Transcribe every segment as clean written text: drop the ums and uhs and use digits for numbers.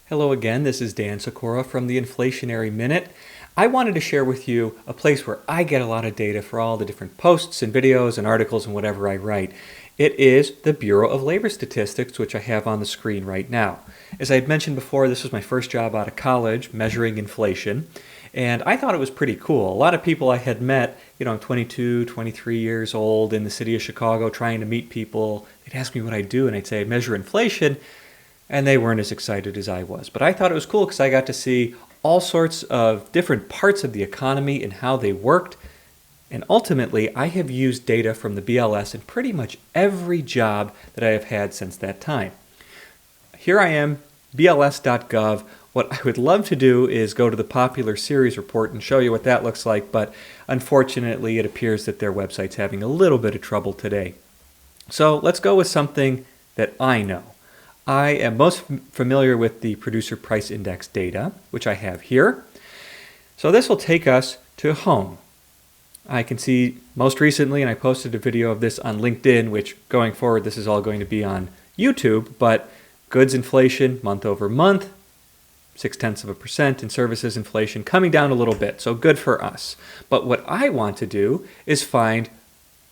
Hello again, this is Dan Sikora from the Inflationary Minute. I wanted to share with you a place where I get a lot of data for all the different posts and videos and articles and whatever I write. It is the Bureau of Labor Statistics, which I have on the screen right now. As I had mentioned before, this was my first job out of college measuring inflation, and I thought it was pretty cool. A lot of people I had met, I'm 22, 23 years old in the city of Chicago trying to meet people. They'd ask me what I do, and I'd say I measure inflation. And they weren't as excited as I was. But I thought it was cool because I got to see all sorts of different parts of the economy and how they worked. And ultimately, I have used data from the BLS in pretty much every job that I have had since that time. Here I am, bls.gov. What I would love to do is go to the popular series report and show you what that looks like, but unfortunately, it appears that their website's having a little bit of trouble today. So let's go with something that I know. I am most familiar with the Producer Price Index data, which I have here. So this will take us to home. I can see most recently, and I posted a video of this on LinkedIn, which going forward this is all going to be on YouTube, but goods inflation month over month, 0.6%, and services inflation coming down a little bit, so good for us. But what I want to do is find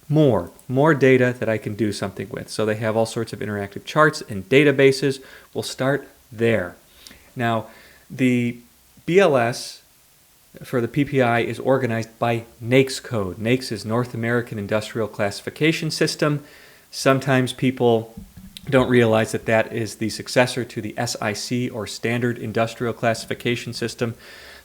more data that I can do something with. So they have all sorts of interactive charts and databases. We'll start there. Now, the BLS for the PPI is organized by NAICS code. NAICS is North American Industrial Classification System. Sometimes people don't realize that that is the successor to the SIC, or Standard Industrial Classification System.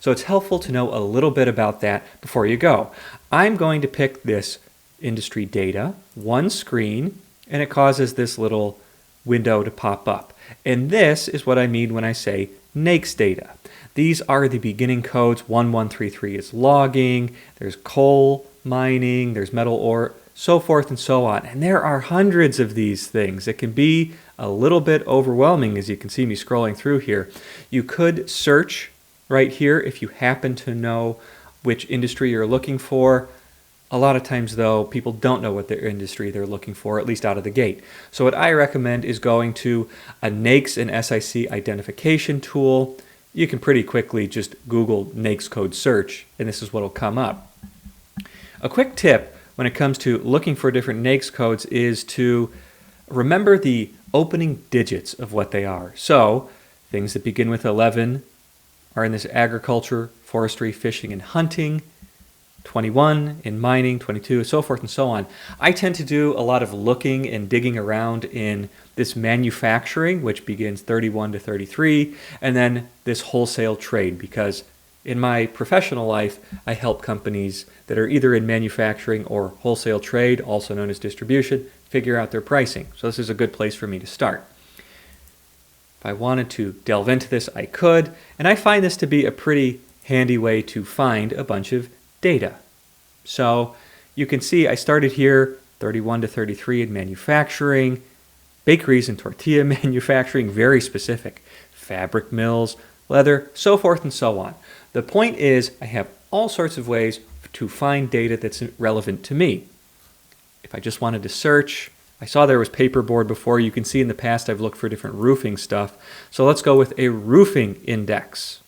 So it's helpful to know a little bit about that before you go. I'm going to pick this industry data, one screen, and it causes this little window to pop up. And this is what I mean when I say NAICS data. These are the beginning codes. 1133 is logging, there's coal mining, there's metal ore, so forth and so on. And there are hundreds of these things. It can be a little bit overwhelming, as you can see me scrolling through here. You could search right here if you happen to know which industry you're looking for. A lot of times, though, people don't know what their industry they're looking for, at least out of the gate. So what I recommend is going to a NAICS and SIC identification tool. You can pretty quickly just Google NAICS code search, and this is what will come up. A quick tip when it comes to looking for different NAICS codes is to remember the opening digits of what they are. So things that begin with 11 are in this agriculture, forestry, fishing, and hunting. 21 in mining, 22, so forth and so on. I tend to do a lot of looking and digging around in this manufacturing, which begins 31 to 33, and then this wholesale trade, because in my professional life, I help companies that are either in manufacturing or wholesale trade, also known as distribution, figure out their pricing. So this is a good place for me to start. If I wanted to delve into this, I could, and I find this to be a pretty handy way to find a bunch of data. So you can see I started here 31 to 33 in manufacturing, bakeries and tortilla manufacturing, very specific, fabric mills, leather, so forth and so on. The point is I have all sorts of ways to find data that's relevant to me. If I just wanted to search, I saw there was paperboard before. You can see in the past I've looked for different roofing stuff. So let's go with a roofing index.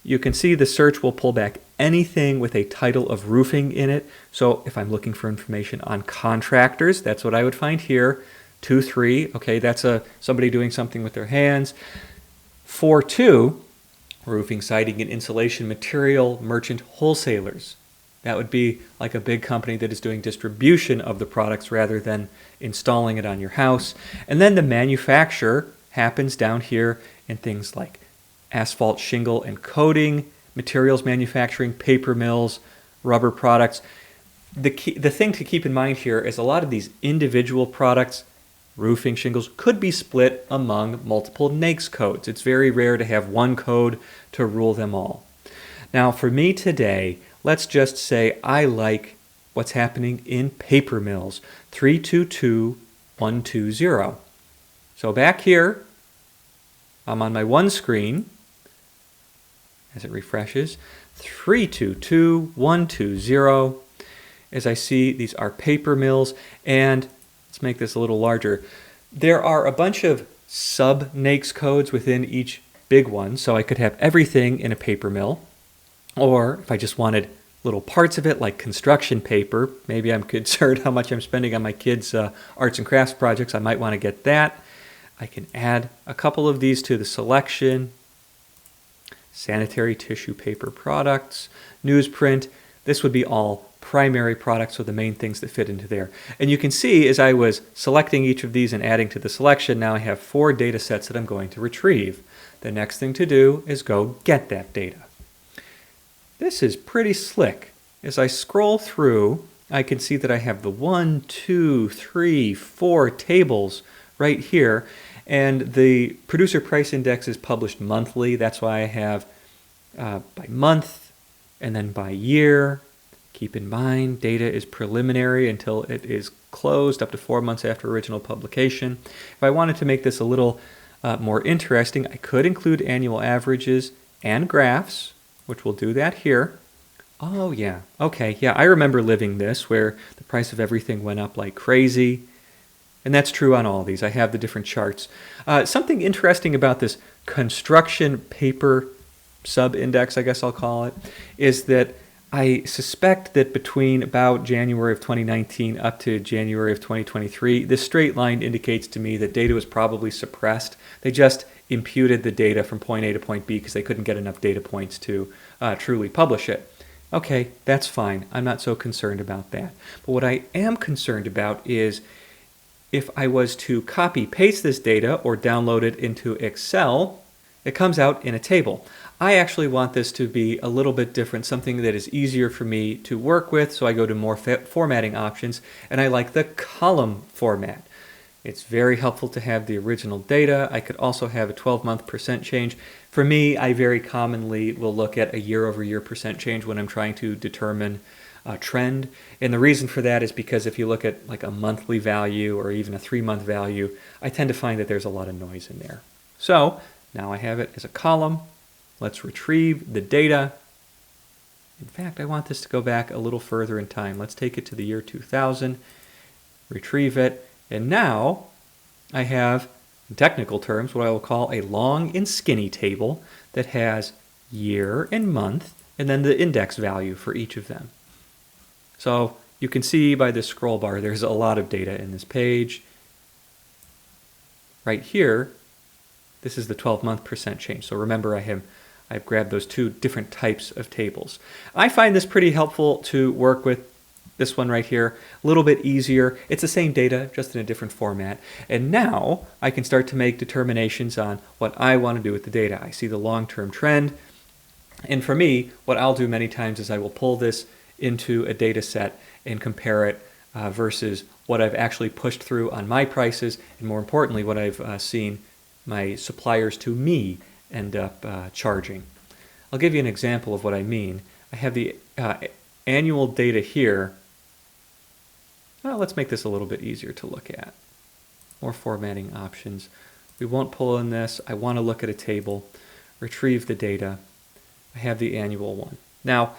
You can see the search will pull back anything with a title of roofing in it. So if I'm looking for information on contractors, that's what I would find here. 2.3, okay, that's somebody doing something with their hands. 4.2, roofing, siding, and insulation material merchant wholesalers. That would be like a big company that is doing distribution of the products rather than installing it on your house. And then the manufacturer happens down here in things like asphalt, shingle, and coating, materials manufacturing, paper mills, rubber products. The thing to keep in mind here is a lot of these individual products, roofing, shingles, could be split among multiple NAICS codes. It's very rare to have one code to rule them all. Now for me today, let's just say I like what's happening in paper mills, 322120. So back here, I'm on my one screen. As it refreshes, 322120. As I see, these are paper mills, and let's make this a little larger. There are a bunch of sub-NAICS codes within each big one, so I could have everything in a paper mill. Or if I just wanted little parts of it, like construction paper, maybe I'm concerned how much I'm spending on my kids' arts and crafts projects, I might want to get that. I can add a couple of these to the selection. Sanitary tissue paper products, newsprint. This would be all primary products, so the main things that fit into there. And you can see as I was selecting each of these and adding to the selection, now I have 4 data sets that I'm going to retrieve. The next thing to do is go get that data. This is pretty slick. As I scroll through, I can see that I have the 1, 2, 3, 4 tables right here. And the producer price index is published monthly. That's why I have by month and then by year. Keep in mind, data is preliminary until it is closed up to 4 months after original publication. If I wanted to make this a little more interesting, I could include annual averages and graphs, which will do that here. Oh yeah, okay, yeah, I remember living this where the price of everything went up like crazy. And that's true on all of these. I have the different charts. Something interesting about this construction paper sub-index, I guess I'll call it, is that I suspect that between about January of 2019 up to January of 2023, this straight line indicates to me that data was probably suppressed. They just imputed the data from point A to point B because they couldn't get enough data points to truly publish it. Okay, that's fine. I'm not so concerned about that. But what I am concerned about is if I was to copy paste this data or download it into Excel, it comes out in a table. I actually want this to be a little bit different, something that is easier for me to work with, so I go to more formatting options, and I like the column format. It's very helpful to have the original data. I could also have a 12-month percent change. For me, I very commonly will look at a year-over-year percent change when I'm trying to determine trend. And the reason for that is because if you look at like a monthly value or even a 3-month value, I tend to find that there's a lot of noise in there. So now I have it as a column. Let's retrieve the data. In fact, I want this to go back a little further in time. Let's take it to the year 2000, retrieve it, and now I have, in technical terms, what I will call a long and skinny table that has year and month and then the index value for each of them. So you can see by this scroll bar, there's a lot of data in this page. Right here, this is the 12-month percent change. So remember, I've grabbed those 2 different types of tables. I find this pretty helpful to work with. This one right here, a little bit easier. It's the same data, just in a different format. And now I can start to make determinations on what I want to do with the data. I see the long-term trend. And for me, what I'll do many times is I will pull this into a data set and compare it versus what I've actually pushed through on my prices, and more importantly, what I've seen my suppliers to me end up charging. I'll give you an example of what I mean. I have the annual data here. Well, let's make this a little bit easier to look at. More formatting options. We won't pull in this. I want to look at a table, retrieve the data. I have the annual one. Now,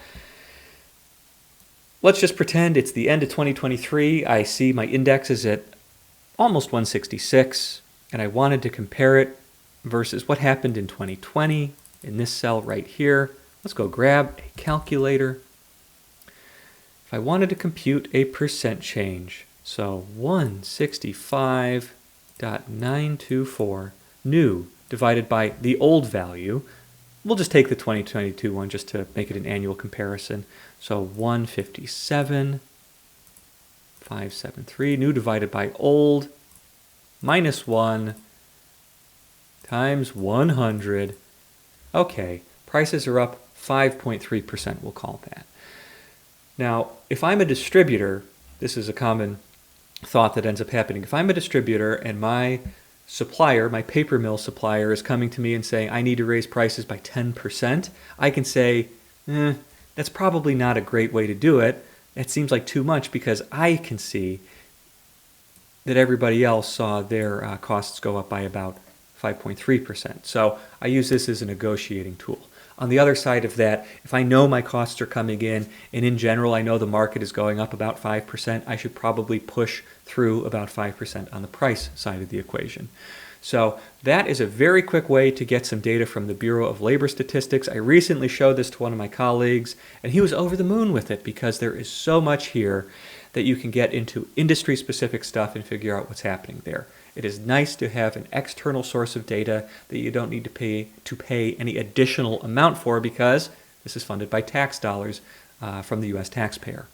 let's just pretend it's the end of 2023. I see my index is at almost 166, and I wanted to compare it versus what happened in 2020 in this cell right here. Let's go grab a calculator. If I wanted to compute a percent change, so 165.924 new divided by the old value, we'll just take the 2022 one just to make it an annual comparison. So 157.573 new divided by old minus 1 times 100. Okay, prices are up 5.3%, we'll call that. Now, if I'm a distributor, this is a common thought that ends up happening. If I'm a distributor and my supplier, my paper mill supplier, is coming to me and saying, I need to raise prices by 10%, I can say, that's probably not a great way to do it. It seems like too much because I can see that everybody else saw their costs go up by about 5.3%. So I use this as a negotiating tool. On the other side of that, if I know my costs are coming in, and in general I know the market is going up about 5%, I should probably push through about 5% on the price side of the equation. So that is a very quick way to get some data from the Bureau of Labor Statistics. I recently showed this to one of my colleagues, and he was over the moon with it because there is so much here that you can get into industry-specific stuff and figure out what's happening there. It is nice to have an external source of data that you don't need to pay any additional amount for, because this is funded by tax dollars from the U.S. taxpayer.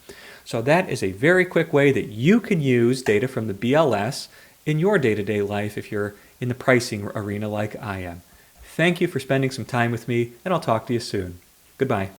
So that is a very quick way that you can use data from the BLS in your day-to-day life if you're in the pricing arena like I am. Thank you for spending some time with me, and I'll talk to you soon. Goodbye.